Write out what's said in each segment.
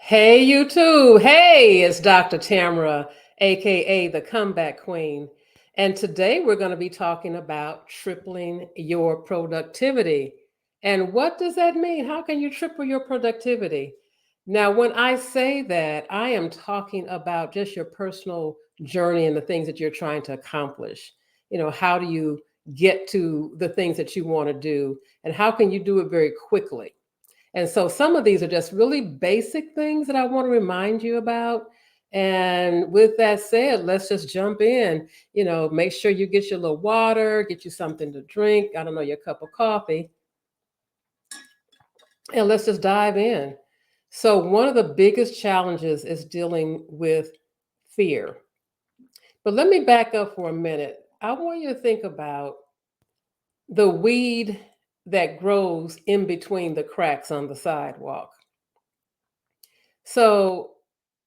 Hey, YouTube. Hey, it's Dr. Tamara, aka the Comeback Queen. And today we're going to be talking about tripling your productivity. And what does that mean? How can you triple your productivity? Now, when I say that, I am talking about just your personal journey and the things that you're trying to accomplish. How do you get to the things that you want to do? And how can you do it very quickly? And so some of these are just really basic things that I want to remind you about. And with that said, let's just jump in. Make sure you get your little water, get you something to drink. I don't know, your cup of coffee, and let's just dive in. So, one of the biggest challenges is dealing with fear. But let me back up for a minute. I want you to think about the weed that grows in between the cracks on the sidewalk. So,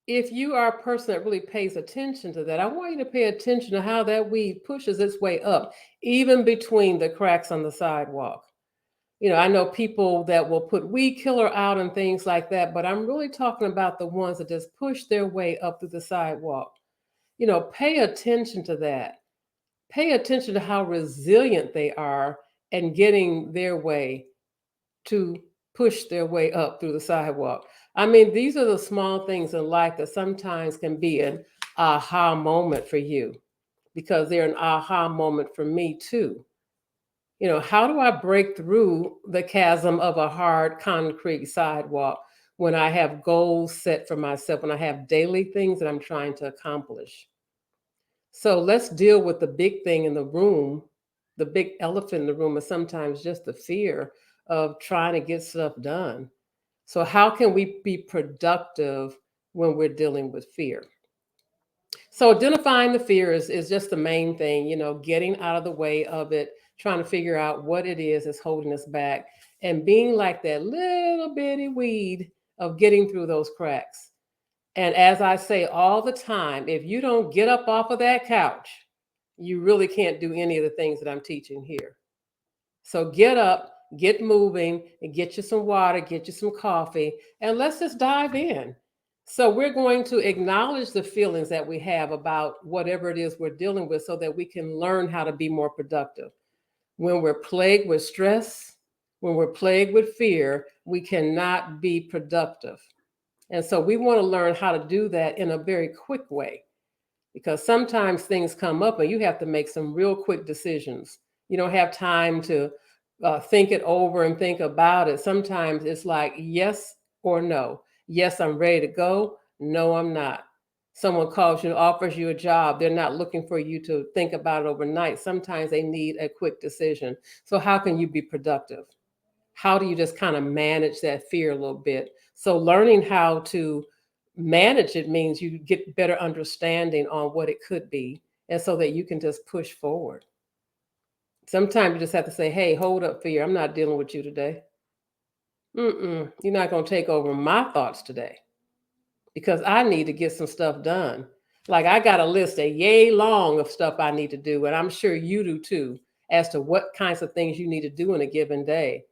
if you are a person that really pays attention to that, I want you to pay attention to how that weed pushes its way up, even between the cracks on the sidewalk. I know people that will put weed killer out and things like that, but I'm really talking about the ones that just push their way up through the sidewalk. Pay attention to that. Pay attention to how resilient they are and getting their way to push their way up through the sidewalk. I mean, these are the small things in life that sometimes can be an aha moment for you because they're an aha moment for me too. How do I break through the chasm of a hard concrete sidewalk when I have goals set for myself, when I have daily things that I'm trying to accomplish? So let's deal with the big thing in the room. The big elephant in the room is sometimes just the fear of trying to get stuff done. So, how can we be productive when we're dealing with fear? So, identifying the fear is just the main thing, getting out of the way of it, trying to figure out what it is that's holding us back, and being like that little bitty weed of getting through those cracks. And as I say all the time, if you don't get up off of that couch, you really can't do any of the things that I'm teaching here. So get up, get moving, and get you some water, get you some coffee, and let's just dive in. So we're going to acknowledge the feelings that we have about whatever it is we're dealing with so that we can learn how to be more productive. When we're plagued with stress, when we're plagued with fear, we cannot be productive. And so we want to learn how to do that in a very quick way because sometimes things come up and you have to make some real quick decisions. You don't have time to think it over and think about it. Sometimes it's like yes or no. Yes, I'm ready to go. No, I'm not. Someone calls you, offers you a job. They're not looking for you to think about it overnight. Sometimes they need a quick decision. So, how can you be productive? How do you just kind of manage that fear a little bit? So learning how to manage it means you get better understanding on what it could be and so that you can just push forward. Sometimes you just have to say, hey, hold up, fear. I'm not dealing with you today. You're not going to take over my thoughts today because I need to get some stuff done. Like I got a list a yay long of stuff I need to do, and I'm sure you do too, as to what kinds of things you need to do in a given day.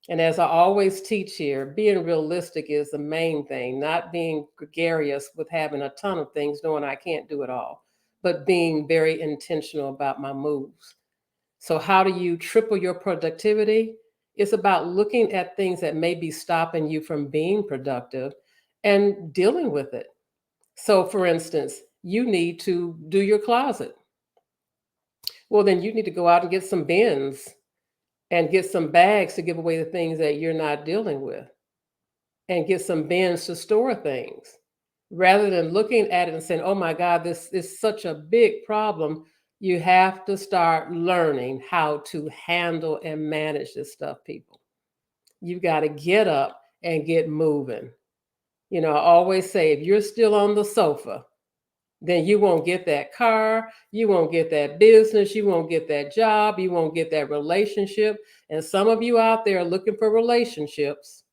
And as I always teach here, being realistic is the main thing, not being gregarious with having a ton of things, knowing I can't do it all, but being very intentional about my moves. So, how do you triple your productivity? It's about looking at things that may be stopping you from being productive and dealing with it. So, for instance, you need to do your closet. Well, then you need to go out and get some bins and get some bags to give away the things that you're not dealing with and get some bins to store things rather than looking at it and saying, oh my God, this is such a big problem. You have to start learning how to handle and manage this stuff, people. You've got to get up and get moving. I always say if you're still on the sofa, then you won't get that car, you won't get that business, you won't get that job, you won't get that relationship. And some of you out there looking for relationships,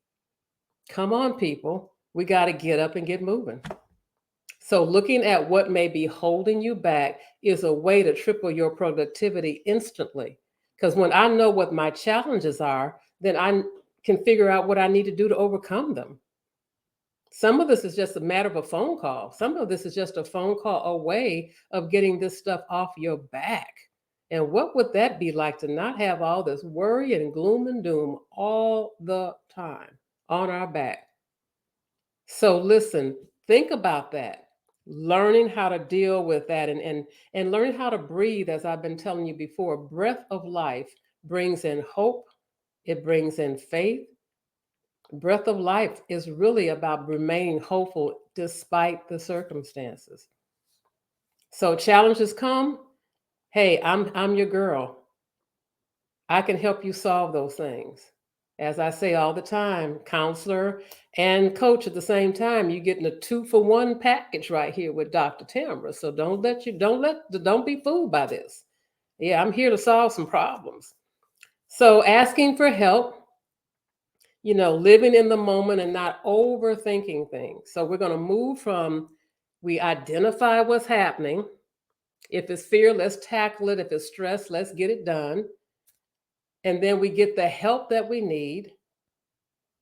come on, people. We got to get up and get moving. So, looking at what may be holding you back is a way to triple your productivity instantly. Because when I know what my challenges are, then I can figure out what I need to do to overcome them. Some of this is just a matter of a phone call. Some of this is just a phone call away of getting this stuff off your back. And what would that be like to not have all this worry and gloom and doom all the time on our back? So listen, think about that. Learning how to deal with that and learning how to breathe, as I've been telling you before. Breath of life brings in hope, it brings in faith. Breath of life is really about remaining hopeful despite the circumstances. So challenges come, hey, I'm your girl. I can help you solve those things. As I say all the time, counselor and coach at the same time. You're getting a 2-for-1 package right here with Dr. Tamara. So don't be fooled by this. Yeah, I'm here to solve some problems. So asking for help, living in the moment and not overthinking things. So we're going to move from we identify what's happening. If it's fear, let's tackle it. If it's stress, let's get it done. And then we get the help that we need.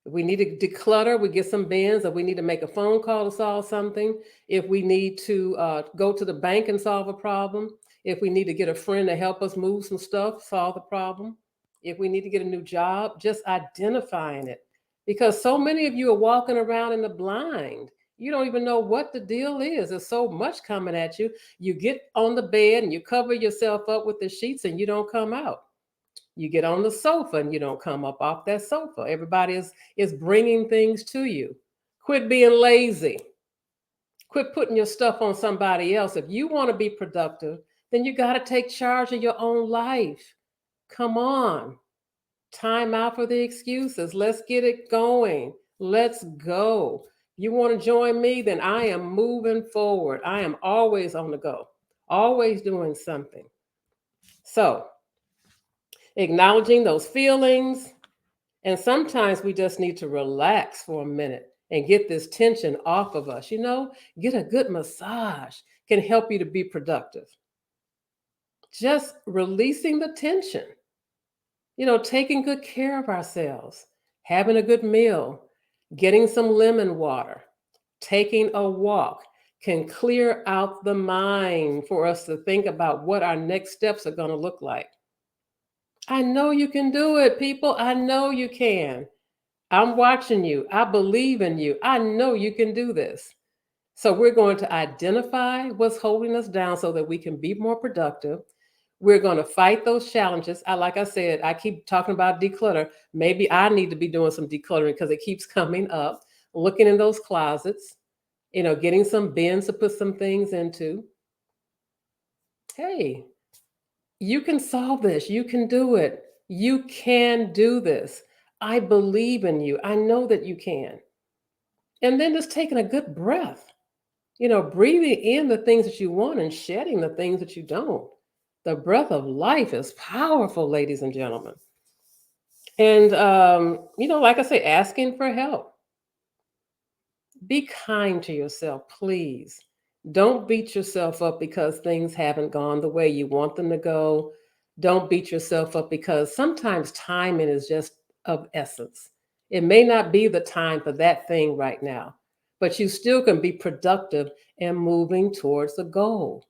If we need to declutter, we get some bins. If we need to make a phone call to solve something, if we need to go to the bank and solve a problem, if we need to get a friend to help us move some stuff, solve the problem, if we need to get a new job, just identifying it. Because so many of you are walking around in the blind. You don't even know what the deal is. There's so much coming at you. You get on the bed and you cover yourself up with the sheets and you don't come out. You get on the sofa and you don't come up off that sofa. Everybody is bringing things to you. Quit being lazy. Quit putting your stuff on somebody else. If you want to be productive, then you got to take charge of your own life. Come on. Time out for the excuses. Let's get it going. Let's go. You want to join me? Then I am moving forward. I am always on the go, always doing something. So, acknowledging those feelings. And sometimes we just need to relax for a minute and get this tension off of us. Get a good massage can help you to be productive. Just releasing the tension, taking good care of ourselves, having a good meal, getting some lemon water, taking a walk can clear out the mind for us to think about what our next steps are going to look like. I know you can do it, people. I know you can. I'm watching you. I believe in you. I know you can do this. So we're going to identify what's holding us down so that we can be more productive. We're going to fight those challenges. Like I said, I keep talking about declutter. Maybe I need to be doing some decluttering because it keeps coming up. Looking in those closets, getting some bins to put some things into. Hey, you can solve this. You can do it. You can do this. I believe in you. I know that you can. And then just taking a good breath, breathing in the things that you want and shedding the things that you don't. The breath of life is powerful, ladies and gentlemen. And, like I say, asking for help. Be kind to yourself, please. Don't beat yourself up because things haven't gone the way you want them to go. Don't beat yourself up because sometimes timing is just of essence. It may not be the time for that thing right now, but you still can be productive and moving towards the goal.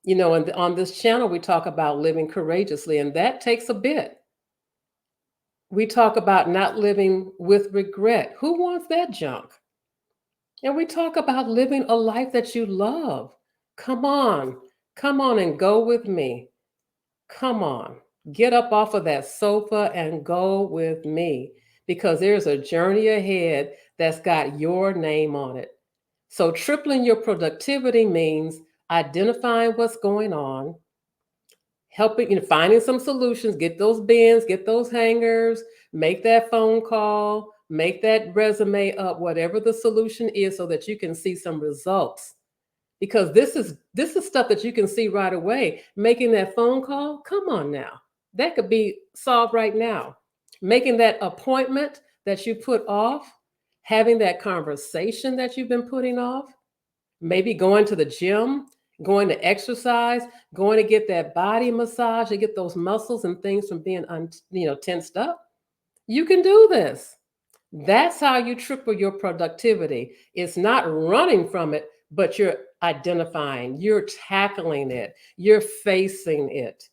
And on this channel, we talk about living courageously, and that takes a bit. We talk about not living with regret. Who wants that junk? And we talk about living a life that you love. Come on. Come on and go with me. Come on. Get up off of that sofa and go with me because there's a journey ahead that's got your name on it. So, tripling your productivity means identifying what's going on, helping, finding some solutions, get those bins, get those hangers, make that phone call, make that resume up, whatever the solution is, so that you can see some results. Because this is stuff that you can see right away. Making that phone call, come on now. That could be solved right now. Making that appointment that you put off, having that conversation that you've been putting off, maybe going to the gym, going to exercise, going to get that body massage to get those muscles and things from being tensed up. You can do this. That's how you triple your productivity. It's not running from it, but you're identifying, you're tackling it, you're facing it.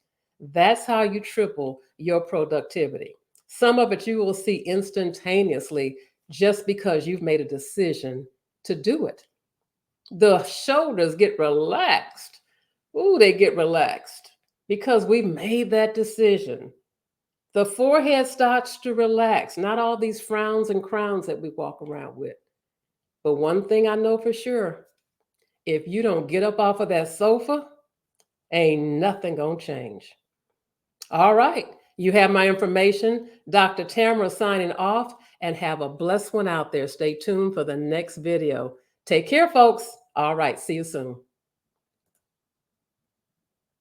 That's how you triple your productivity. Some of it you will see instantaneously just because you've made a decision to do it. The shoulders get relaxed. Ooh, they get relaxed because we made that decision. The forehead starts to relax, not all these frowns and crowns that we walk around with. But one thing I know for sure, if you don't get up off of that sofa, ain't nothing gonna change. All right, you have my information. Dr. Tamara signing off, and have a blessed one out there. Stay tuned for the next video. Take care, folks. All right, see you soon.